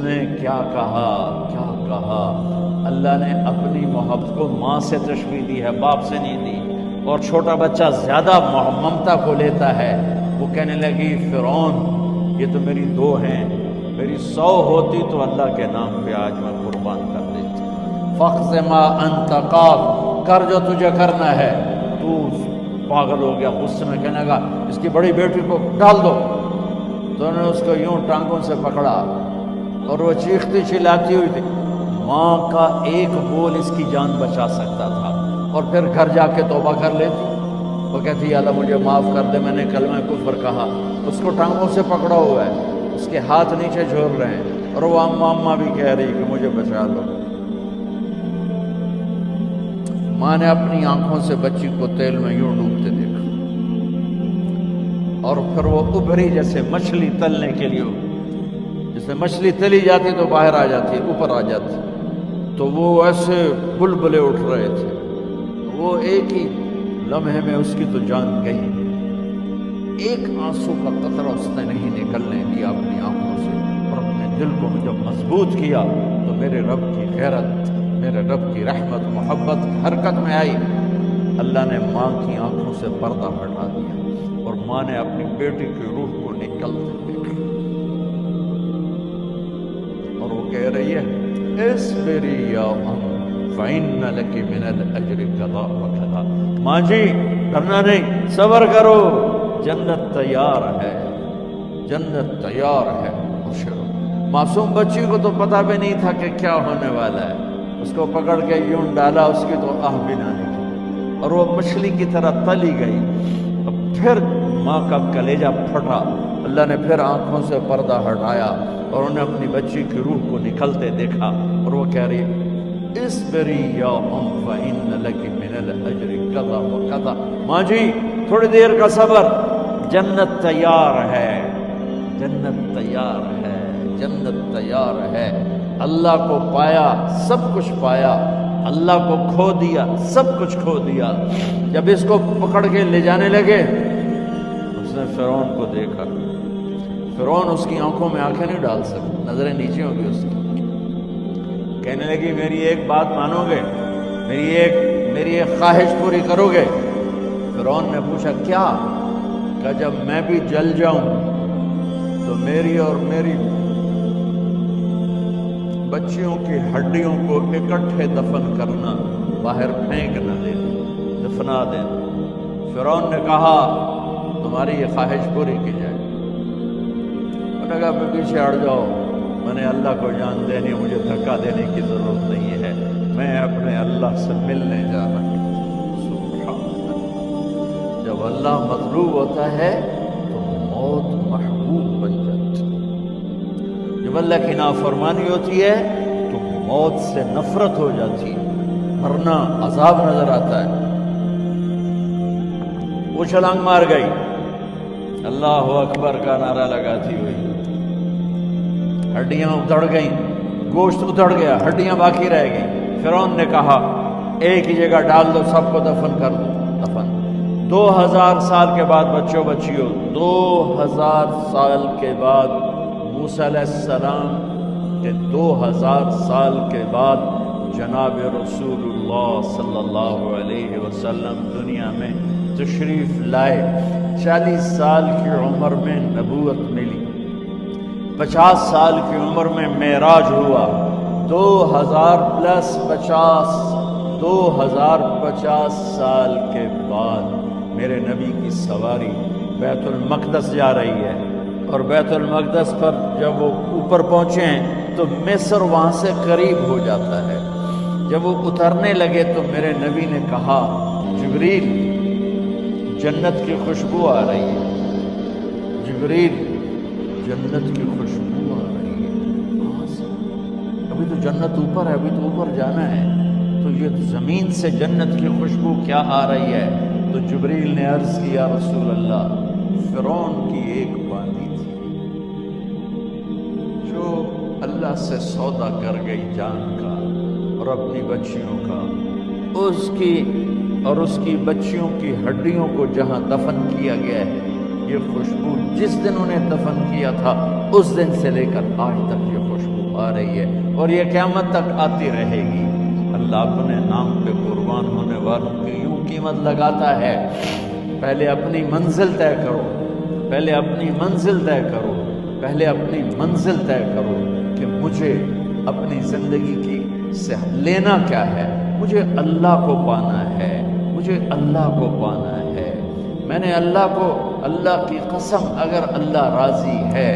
نے کیا کہا کیا کہا؟ اللہ نے اپنی محبت کو ماں سے تشبیہ دی ہے، باپ سے نہیں دی۔ اور چھوٹا بچہ زیادہ ممتا کو لیتا ہے۔ وہ کہنے لگی فرعون یہ تو میری 2 ہیں، میری 100 ہوتی تو اللہ کے نام پہ آج میں قربان کر دیتی۔ فَاقْضِ مَا أَنْتَ قَاضٍ، کر جو تجھے کرنا ہے۔ تو پاگل ہو گیا، غصے میں کہنے لگا اس کی بڑی بیٹی کو ڈال دو۔ تو انہوں نے اس کو یوں ٹانگوں سے پکڑا اور وہ چیختی چلاتی ہوئی تھی۔ ماں کا ایک بول اس کی جان بچا سکتا تھا، اور پھر گھر جا کے توبہ کر لیتی۔ وہ کہتی یا اللہ مجھے معاف کر دے، میں نے کلمہ کفر کہا۔ اس کو ٹانگوں سے پکڑا ہوا ہے، اس کے ہاتھ نیچے جھول رہے ہیں، اور وہ اماں بھی کہہ رہی کہ مجھے بچا لو۔ ماں نے اپنی آنکھوں سے بچی کو تیل میں یوں ڈوبتے دیکھا، اور پھر وہ ابھری جیسے مچھلی تلنے کے لیے، جیسے مچھلی تلی جاتی تو باہر آ جاتی، اوپر آ جاتی، تو وہ ایسے بلبلے اٹھ رہے تھے۔ وہ ایک ہی لمحے میں اس کی تو جان گئی، ایک آنسو کا قطرہ اس نے نہیں نکلنے دیا اپنی آنکھوں سے، اور اپنے دل کو جب مضبوط کیا تو میرے رب کی غیرت، میرے رب کی رحمت محبت حرکت میں آئی۔ اللہ نے ماں کی آنکھوں سے پردہ ہٹا دیا، اور ماں نے اپنی بیٹی کی روح کو نکلتے دیکھا، اور وہ کہہ رہی ہے اصبری یا ام فإن لك من الأجر كذا وكذا۔ ماں جی ڈرنا نہیں، صبر کرو، جنت تیار ہے، جنت تیار ہے، خوش رہو۔ معصوم بچی کو تو پتہ بھی نہیں تھا کہ کیا ہونے والا ہے، اس کو پکڑ کے یوں ڈالا، اس کی تو آہ بھی نہ نکلی، اور وہ مچھلی کی طرح تلی گئی۔ پھر ماں کا کلیجہ پھٹا، اللہ نے پھر آنکھوں سے پردہ ہٹایا، اور انہیں اپنی بچی کی روح کو نکلتے دیکھا، اور وہ کہہ رہی اصبری یا ام فإن لك من الأجر كذا وكذا۔ ماں جی تھوڑی دیر کا صبر، جنت تیار ہے، جنت تیار ہے، جنت تیار ہے۔ اللہ کو پایا سب کچھ پایا، اللہ کو کھو دیا سب کچھ کھو دیا۔ جب اس کو پکڑ کے لے جانے لگے، اس نے فرعون کو دیکھا۔ فرعون اس کی آنکھوں میں آنکھیں نہیں ڈال سکتا، نظریں نیچے ہوں گی اس کی۔ کہنے لگی میری ایک بات مانو گے، میری ایک خواہش پوری کرو گے؟ فرعون نے پوچھا کیا؟ کہ جب میں بھی جل جاؤں تو میری اور میری بچیوں کی ہڈیوں کو اکٹھے دفن کرنا، باہر پھینک نہ دینا، دفنا دینا۔ فرعون نے کہا تمہاری یہ خواہش پوری کی جائے۔ انہوں نے کہا پھر پیچھے ہٹ جاؤ، میں نے اللہ کو جان دینی، مجھے دھکا دینے کی ضرورت نہیں ہے، میں اپنے اللہ سے ملنے جا رہا ہوں۔ سبحان اللہ، جب اللہ مطلوب ہوتا ہے تو موت محبوب بن جاتی ہے، جب اللہ کی نافرمانی ہوتی ہے تو موت سے نفرت ہو جاتی ہے، مرنا عذاب نظر آتا ہے۔ وہ چھلانگ مار گئی، اللہ اکبر کا نعرہ لگاتی ہوئی، ہڈیاں اتڑ گئیں، گوشت اتڑ گیا، ہڈیاں باقی رہ گئیں۔ فرعون نے کہا ایک ہی جگہ ڈال دو، سب کو دفن کر دو، دفن۔ 2000 سال کے بعد بچوں بچیوں، 2000 سال کے بعد موسیٰ علیہ السلام کے 2000 سال کے بعد جناب رسول اللہ صلی اللہ علیہ وسلم دنیا میں تشریف لائے۔ 40 سال کی عمر میں نبوت ملی، 50 سال کی عمر میں معراج ہوا، 2050 سال کے بعد میرے نبی کی سواری بیت المقدس جا رہی ہے، اور بیت المقدس پر جب وہ اوپر پہنچے ہیں تو مصر وہاں سے قریب ہو جاتا ہے۔ جب وہ اترنے لگے تو میرے نبی نے کہا جبریل جنت کی خوشبو آ رہی ہے، جبریل جنت کی خوشبو آ رہی ہے، کہاں سے؟ ابھی تو جنت اوپر ہے، ابھی تو اوپر جانا ہے، تو یہ زمین سے جنت کی خوشبو کیا آ رہی ہے؟ تو جبریل نے عرض کیا رسول اللہ فرعون کی ایک باندی تھی جو اللہ سے سودا کر گئی جان کا اور اپنی بچیوں کا، اس کی بچیوں کی ہڈیوں کو جہاں دفن کیا گیا ہے، یہ خوشبو جس دن انہیں دفن کیا تھا اس دن سے لے کر آج تک یہ خوشبو رہی ہے اور یہ قیامت تک آتی رہے گی۔ اللہ اپنے نام پہ قربان ہونے والوں کی یوں قیمت لگاتا ہے، پہلے اپنی منزل طے کرو، پہلے اپنی منزل طے کرو، پہلے اپنی منزل طے کرو کہ مجھے اپنی زندگی کی سے لینا کیا ہے، مجھے اللہ کو پانا ہے، مجھے اللہ کو پانا ہے۔ میں نے اللہ کی قسم، اگر اللہ راضی ہے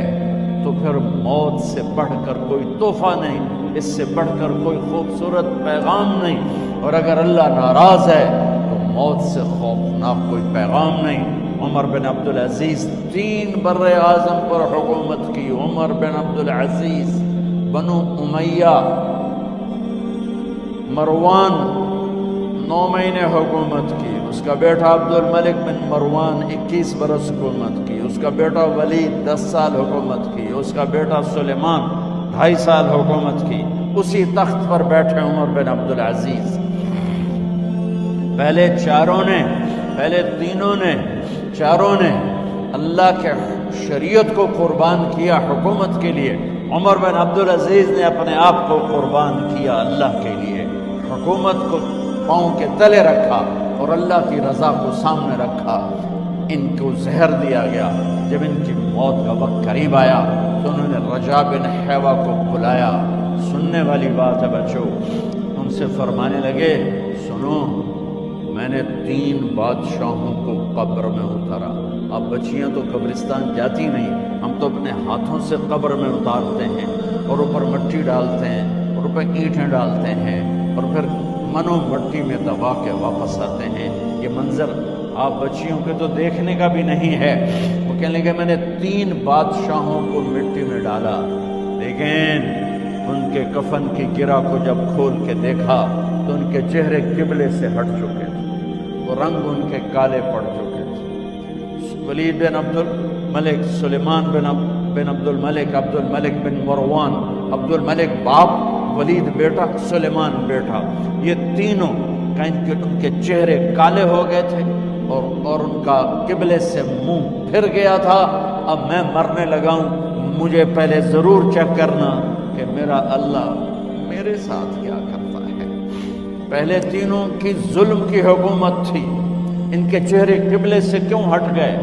تو پھر موت سے بڑھ کر کوئی تحفہ نہیں، اس سے بڑھ کر کوئی خوبصورت پیغام نہیں، اور اگر اللہ ناراض ہے تو موت سے خوفناک کوئی پیغام نہیں۔ عمر بن عبدالعزیز 3 بر اعظم پر حکومت کی۔ عمر بن عبدالعزیز، بنو امیہ، مروان 9 مہینے حکومت کی، اس کا بیٹا عبد الملک بن مروان 21 برس حکومت کی، اس کا بیٹا ولید 10 سال حکومت کی، اس کا بیٹا سلیمان 2.5 سال حکومت کی۔ اسی تخت پر بیٹھے عمر بن عبدالعزیز۔ پہلے چاروں نے اللہ کے شریعت کو قربان کیا حکومت کے لیے۔ عمر بن عبدالعزیز نے اپنے آپ کو قربان کیا اللہ کے لیے، حکومت کو پاؤں کے تلے رکھا اور اللہ کی رضا کو سامنے رکھا۔ ان کو زہر دیا گیا۔ جب ان کی موت کا وقت قریب آیا تو انہوں نے رجا بن حیوہ کو بلایا۔ سننے والی بات ہے بچوں، ان سے فرمانے لگے، سنو، میں نے 3 بادشاہوں کو قبر میں اتارا۔ اب بچیاں تو قبرستان جاتی نہیں، ہم تو اپنے ہاتھوں سے قبر میں اتارتے ہیں اور اوپر مٹی ڈالتے ہیں اور اوپر اینٹیں ڈالتے ہیں اور پھر منو مٹی میں دبا کے واپس آتے ہیں۔ یہ منظر آپ بچیوں کے تو دیکھنے کا بھی نہیں ہے۔ وہ کہنے لگے میں نے 3 بادشاہوں کو مٹی میں ڈالا، لیکن ان کے کفن کی گرہ کو جب کھول کے دیکھا تو ان کے چہرے قبلے سے ہٹ چکے تھے، وہ رنگ ان کے کالے پڑ چکے تھے۔ ولید بن عبد الملک، سلیمان بن عبد الملک بن مروان، عبد الملک باپ، ولید بیٹا، سلیمان بیٹا، یہ تینوں ان کے چہرے کالے ہو گئے تھے اور ان کا قبلے سے منہ پھر گیا تھا۔ اب میں مرنے لگا ہوں، مجھے پہلے ضرور چیک کرنا کہ میرا اللہ میرے ساتھ کیا کرتا ہے۔ پہلے تینوں کی ظلم کی حکومت تھی، ان کے چہرے قبلے سے کیوں ہٹ گئے؟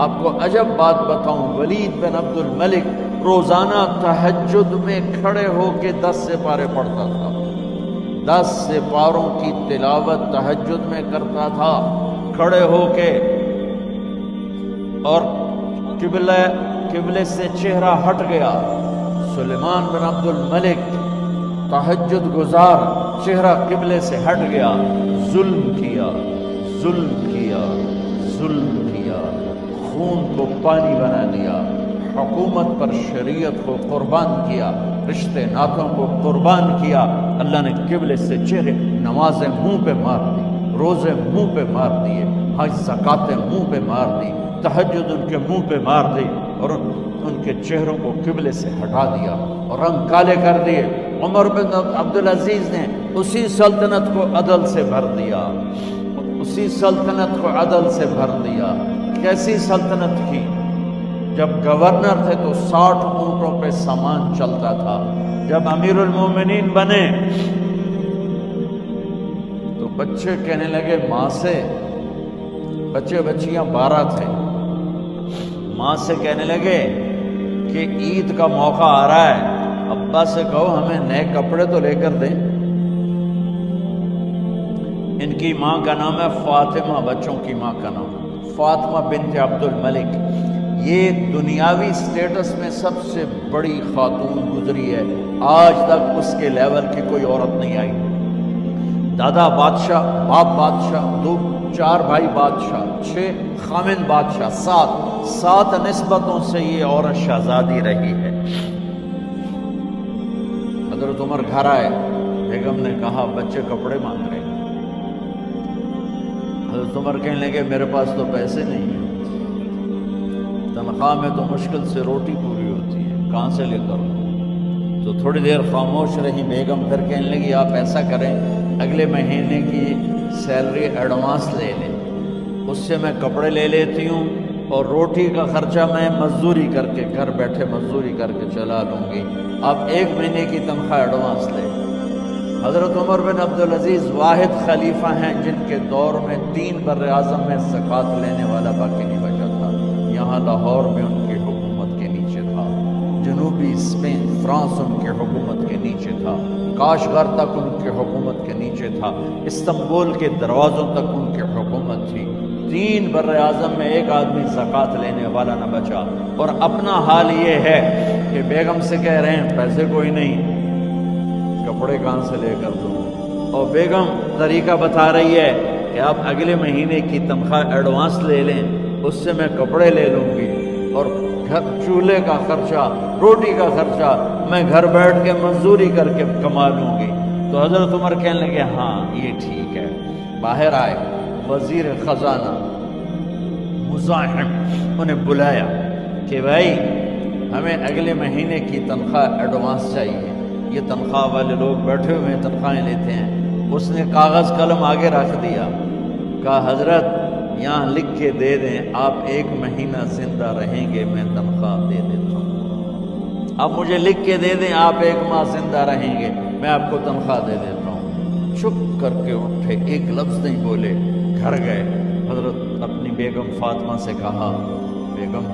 آپ کو عجب بات بتاؤں، ولید بن عبد الملک روزانہ تہجد میں کھڑے ہو کے 10 سپارے پڑھتا تھا، 10 سپاروں کی تلاوت تہجد میں کرتا تھا کھڑے ہو کے، اور قبلے سے چہرہ ہٹ گیا۔ سلیمان بن عبد الملک تہجد گزار، چہرہ قبلے سے ہٹ گیا، ظلم کیا، خون کو پانی بنا دیا، حکومت پر شریعت کو قربان کیا، رشتے ناتوں کو قربان کیا۔ اللہ نے قبلے سے چہرے، نمازیں منہ پہ مار دی، روزے منہ پہ مار دیے، حج زکاتیں منہ پہ مار دی، تہجد ان کے منہ پہ مار دی اور ان کے چہروں کو قبلے سے ہٹا دیا اور رنگ کالے کر دیے۔ عمر بن عبدالعزیز نے اسی سلطنت کو عدل سے بھر دیا، اسی سلطنت کو عدل سے بھر دیا۔ کیسی سلطنت کی؟ جب گورنر تھے تو 60 اونٹوں پہ سامان چلتا تھا، جب امیر المومنین بنے تو بچے کہنے لگے ماں سے، بچیاں 12 تھے، ماں سے کہنے لگے کہ عید کا موقع آ رہا ہے، ابا سے کہو ہمیں نئے کپڑے تو لے کر دیں۔ ان کی ماں کا نام ہے فاطمہ، بچوں کی ماں کا نام فاطمہ بنت عبد الملک۔ یہ دنیاوی سٹیٹس میں سب سے بڑی خاتون گزری ہے، آج تک اس کے لیول کی کوئی عورت نہیں آئی۔ دادا بادشاہ، باپ بادشاہ، 4 بھائی بادشاہ، 6 خامند بادشاہ، 7 نسبتوں سے یہ عورت شہزادی رہی ہے۔ حضرت عمر گھر آئے، بیگم نے کہا بچے کپڑے مانگ رہے ہیں۔ حضرت عمر کہنے لگے میرے پاس تو پیسے نہیں ہیں، تنخواہ میں تو مشکل سے روٹی پوری ہوتی ہے، کہاں سے لے کر دوں؟ تو تھوڑی دیر خاموش رہی بیگم، پھر کہنے لگی آپ ایسا کریں، اگلے مہینے کی سیلری ایڈوانس لے لیں، اس سے میں کپڑے لے لیتی ہوں اور روٹی کا خرچہ میں مزدوری کر کے گھر بیٹھے مزدوری کر کے چلا لوں گی، اب 1 مہینے کی تنخواہ ایڈوانس لے۔ حضرت عمر بن عبدالعزیز واحد خلیفہ ہیں جن کے دور میں 3 بر اعظم میں زکوٰۃ لینے والا باقی نہیں بچا تھا۔ یہاں لاہور میں ان کی حکومت کے نیچے تھا، جنوبی اسپین فرانس ان کی حکومت کے نیچے تھا، کاشغر تک ان کی حکومت کے نیچے تھا، استنبول کے دروازوں تک ان کی حکومت تھی۔ 3 بر اعظم میں ایک آدمی زکوٰۃ لینے والا نہ بچا، اور اپنا حال یہ ہے کہ بیگم سے کہہ رہے ہیں پیسے کوئی نہیں، کپڑے کہاں سے لے کر دوں، اور بیگم طریقہ بتا رہی ہے کہ آپ اگلے مہینے کی تنخواہ ایڈوانس لے لیں، اس سے میں کپڑے لے لوں گی، اور چولہے کا خرچہ روٹی کا خرچہ میں گھر بیٹھ کے مزدوری کر کے کما لوں گی۔ تو حضرت عمر کہنے لگے ہاں یہ ٹھیک ہے۔ باہر آئے وزیر خزانہ مزاحم، انہیں بلایا کہ بھائی ہمیں اگلے مہینے کی تنخواہ ایڈوانس چاہیے، یہ تنخواہ والے لوگ بیٹھے ہوئے ہیں تنخواہیں لیتے ہیں۔ اس نے کاغذ قلم آگے رکھ دیا، کہا حضرت یہاں لکھ کے دے دیں آپ 1 مہینہ زندہ رہیں گے میں تنخواہ دے دیتا ہوں، اب مجھے لکھ کے دے دیں آپ 1 ماہ زندہ رہیں گے میں آپ کو تنخواہ دے دیتا ہوں۔ چپ کر کے اٹھے، ایک لفظ نہیں بولے، گھر گئے۔ حضرت اپنی بیگم فاطمہ سے کہا بیگم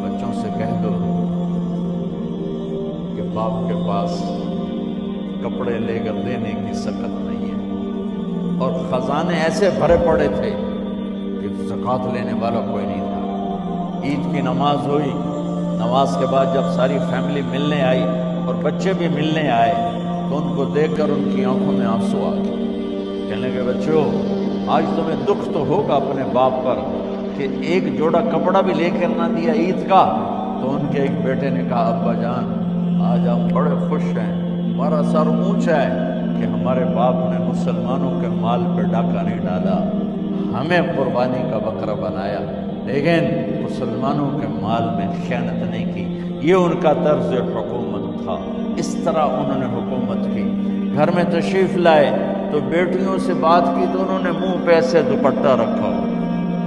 بچوں سے کہہ دو کہ باپ کے پاس کپڑے لے کر دینے کی سکت نہیں ہے، اور خزانے ایسے بھرے پڑے تھے کہ زکوٰۃ لینے والا کوئی نہیں تھا۔ عید کی نماز ہوئی، نماز کے بعد جب ساری فیملی ملنے آئی اور بچے بھی ملنے آئے تو ان کو دیکھ کر ان کی آنکھوں میں آنسو آ گئے۔ کہنے لگے بچوں آج تمہیں دکھ تو ہوگا اپنے باپ پر کہ 1 جوڑا کپڑا بھی لے کر نہ دیا عید کا۔ تو ان کے ایک بیٹے نے کہا ابا جان آج ہم بڑے خوش ہیں، ہمارا سر اونچا ہے کہ ہمارے باپ نے مسلمانوں کے مال پہ ڈاکہ نہیں ڈالا، ہمیں قربانی کا بکرا بنایا، لیکن مسلمانوں کے مال میں خیانت نہیں کی۔ یہ ان کا طرز حکومت تھا، اس طرح انہوں نے حکومت کی۔ گھر میں تشریف لائے تو بیٹیوں سے بات کی تو انہوں نے منہ پہ ایسے دوپٹہ رکھا ہو،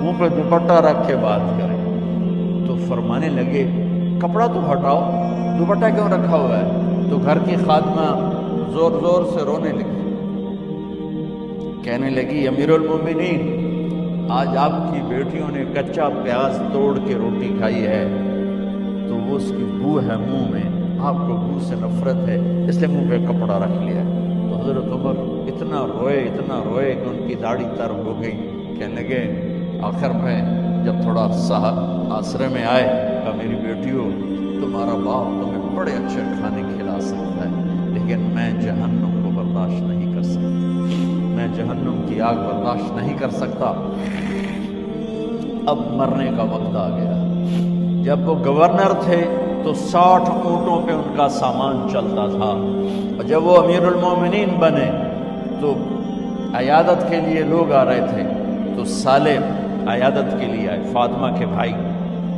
منہ پہ دوپٹہ رکھ کے بات کرے تو فرمانے لگے کپڑا تو ہٹاؤ، دوپٹہ کیوں رکھا ہوا ہے؟ تو گھر کی خادمہ زور زور سے رونے لگی، کہنے لگی امیر المومنین آج آپ کی بیٹیوں نے کچا پیاز توڑ کے روٹی کھائی ہے تو وہ اس کی بو ہے منہ میں، آپ کو بو سے نفرت ہے اس لیے منہ پہ کپڑا رکھ لیا ہے۔ تو حضرت عمر اتنا روئے کہ ان کی داڑھی تر ہو گئی۔ کہنے لگے آخر میں جب تھوڑا آسرے میں آئے کہا میری بیٹیوں تمہارا باپ تمہیں بڑے اچھے کھانے کھلا سکتا ہے لیکن میں جہنم کو برداشت نہیں کر سکتا، میں جہنم کی آگ برداشت نہیں کر سکتا۔ اب مرنے کا وقت آ گیا۔ جب وہ گورنر تھے تو 60 اونٹوں پہ ان کا سامان چلتا تھا، اور جب وہ امیر المومنین بنے تو عیادت کے لیے لوگ آ رہے تھے تو سالے عیادت کے لیے آئے، فاطمہ کے بھائی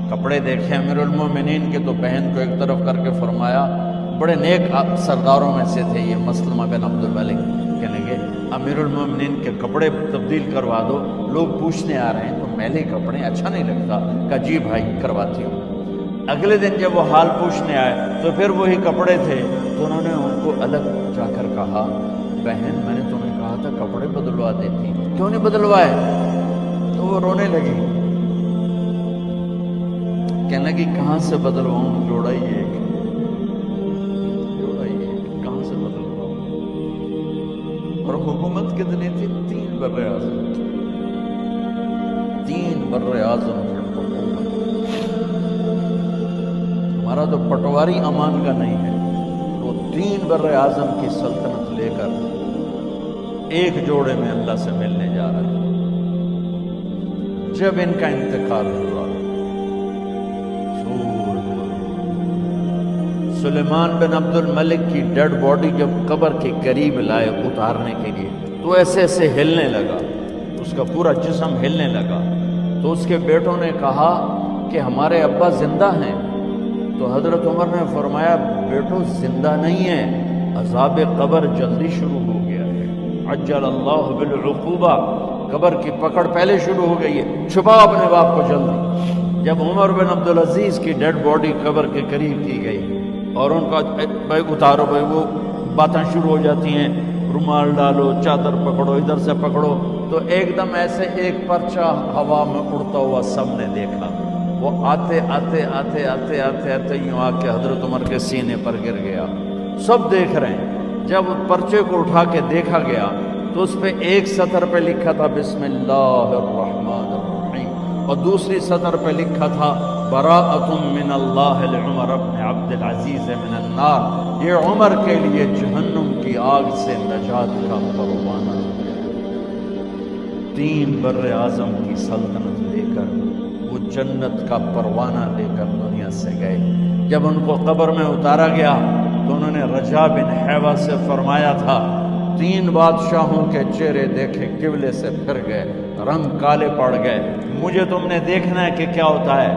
کپڑے دیکھے امیر المومنین کے تو بہن کو ایک طرف کر کے فرمایا، بڑے نیک سرداروں میں سے تھے یہ مسلمہ بن عبد الملک، کہنے لگے امیر المومنین کے کپڑے تبدیل کروا دو، لوگ پوچھنے آ رہے ہیں تو میلے کپڑے اچھا نہیں لگتا، کہا جی بھائی کرواتی ہوں۔ اگلے دن جب وہ حال پوچھنے آئے تو پھر وہی کپڑے تھے تو انہوں نے ان کو الگ جا کر کہا بہن میں نے تمہیں کہا تھا کپڑے بدلوا دیتی، کیوں نہیں بدلوائے؟ تو وہ رونے لگی، کہنے لگی کہاں سے بدلواؤں، جوڑا ہی ایک کہاں سے بدلواؤں؟ اور حکومت کتنی تھی؟ 3 بر اعظم، 3 بر اعظم کی حکومت۔ ہمارا تو پٹواری امان کا نہیں ہے، وہ 3 بر اعظم کی سلطنت لے کر ایک جوڑے میں اللہ سے ملنے جا رہا ہے۔ جب ان کا انتقال ہوا سلیمان بن عبد الملک کی ڈیڈ باڈی جب قبر کے قریب لائے اتارنے کے لیے تو ایسے ایسے ہلنے لگا، اس کا پورا جسم ہلنے لگا۔ تو اس کے بیٹوں نے کہا کہ ہمارے ابا زندہ ہیں، تو حضرت عمر نے فرمایا بیٹو زندہ نہیں ہیں، عذاب قبر جلدی شروع ہو گیا ہے، عجل اللہ بالعقوبہ، قبر کی پکڑ پہلے شروع ہو گئی ہے، چھپاؤ اپنے باپ کو جلدی۔ جب عمر بن عبدالعزیز کی ڈیڈ باڈی قبر کے قریب کی گئی اور ان کا بھائی اتارو بھائی، وہ باتیں شروع ہو جاتی ہیں، رومال ڈالو، چادر پکڑو، ادھر سے پکڑو، تو ایک دم ایسے ایک پرچہ ہوا میں اڑتا ہوا سب نے دیکھا، وہ آتے آتے آتے آتے آتے آتے یوں آ کے حضرت عمر کے سینے پر گر گیا۔ سب دیکھ رہے ہیں۔ جب پرچے کو اٹھا کے دیکھا گیا تو اس پہ ایک سطر پہ لکھا تھا بسم اللہ الرحمن الرحیم، اور دوسری سطر پہ لکھا تھا براءۃ من اللہ لعمر بن عبد العزیز من النار، یہ عمر کے لیے جہنم کی آگ سے نجات کا پروانہ۔ 3 بر اعظم کی سلطنت لے کر وہ جنت کا پروانہ لے کر دنیا سے گئے۔ جب ان کو قبر میں اتارا گیا تو انہوں نے رجا بن حیوہ سے فرمایا تھا، 3 بادشاہوں کے چہرے دیکھے قبلے سے پھر گئے، رنگ کالے پڑ گئے، مجھے تم نے دیکھنا ہے کہ کیا ہوتا ہے۔